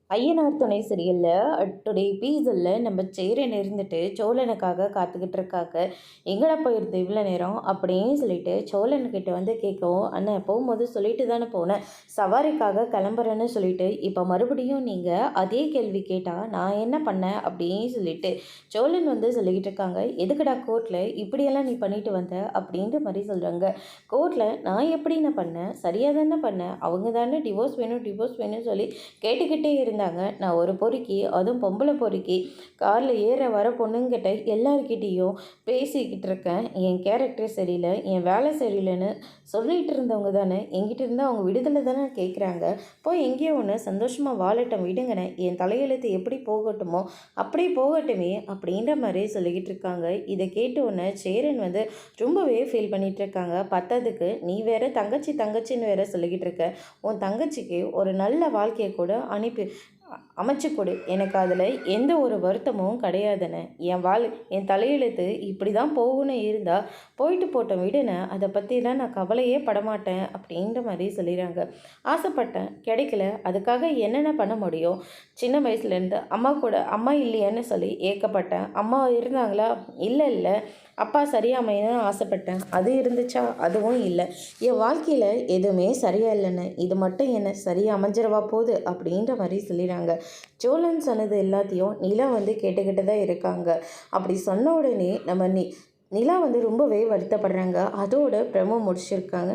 ஐயனார் துணை சீரியலில் டுடே எபிசோடில் நம்ம சேரன் இருந்துட்டு சோழனுக்காக காத்துக்கிட்டு இருக்காங்க. எங்கடா போயிருது இவ்வளோ நேரம் அப்படின்னு சொல்லிட்டு சோழன்கிட்ட வந்து கேட்கவும், அண்ணன் போகும்போது சொல்லிட்டு தானே போனேன், சவாரிக்காக கிளம்புறேன்னு சொல்லிட்டு இப்போ மறுபடியும் நீங்கள் அதே கேள்வி கேட்டால் நான் என்ன பண்ணேன் அப்படின்னு சொல்லிட்டு சோழன் வந்து சொல்லிக்கிட்டு இருக்காங்க. எதுக்குடா கோர்ட்டில் இப்படியெல்லாம் நீ பண்ணிட்டு வந்த அப்படின்ற மாதிரி சொல்கிறாங்க. கோர்ட்டில் நான் எப்படி நான் பண்ணேன், சரியாக தானே பண்ணேன், அவங்க தானே டிவோர்ஸ் வேணும்னு சொல்லி கேட்டுக்கிட்டே இருந்தாங்க. நான் ஒரு பொறுக்கி, அதுவும் பொம்பளை பொறுக்கி, காரில் ஏற வர பொண்ணுங்கிட்ட எல்லாருக்கிட்டேயும் பேசிக்கிட்டு இருக்கேன். என் கேரக்டர் சரியில்லை, என் வேலை சரியில்லைன்னு சொல்லிகிட்டு இருந்தவங்க தானே என்கிட்ட இருந்தால் அவங்க விடுதலை தானே கேட்குறாங்க. போய் எங்கேயோ ஒன்று சந்தோஷமாக வாழட்டும் விடுங்கண்ணே, என் தலையெழுத்து எப்படி போகட்டுமோ அப்படி போகட்டுமே அப்படின்ற மாதிரி சொல்லிக்கிட்டு இருக்காங்க. இதை கேட்ட உடனே சேரன் வந்து ரொம்பவே ஃபீல் பண்ணிகிட்டு இருக்காங்க. பத்ததுக்கு நீ வேற தங்கச்சின்னு வேற சொல்லிக்கிட்டு இருக்க, உன் தங்கச்சிக்கு ஒரு நல்ல வாழ்க்கையை கூட அமைச்சு கொடு, எனக்கு அதில் எந்த ஒரு வருத்தமும் கிடையாதுன்னு, என் தலையெழுத்து இப்படி தான் போகணும்னு இருந்தால் போயிட்டு போட்டோம் விடுன்னு, அதை பற்றிலாம் நான் கவலையே படமாட்டேன் அப்படின்ற மாதிரி சொல்லிடுறாங்க. ஆசைப்பட்டேன் கிடைக்கல, அதுக்காக என்னென்ன பண்ண முடியும், சின்ன வயசுலேருந்து அம்மா இல்லையான்னு சொல்லி ஏக்கப்பட்டேன், அம்மா இருந்தாங்களா, இல்லை அப்பா சரியாக அமையன்னு ஆசைப்பட்டேன், அது இருந்துச்சா, அதுவும் இல்லை, என் வாழ்க்கையில் எதுவுமே சரியாக இல்லைன்னு, இது மட்டும் என்ன சரியாக அமைஞ்சிரவா போகுது அப்படின்ற மாதிரி சொல்லிடுறாங்க. சோழன் சொன்னது எல்லாத்தையும் நிலா வந்து கேட்டுக்கிட்டு தான் இருக்காங்க. அப்படி சொன்ன உடனே நம்ம நிலா வந்து ரொம்பவே வருத்தப்படுறாங்க. அதோட பிரமோ முடிச்சிருக்காங்க.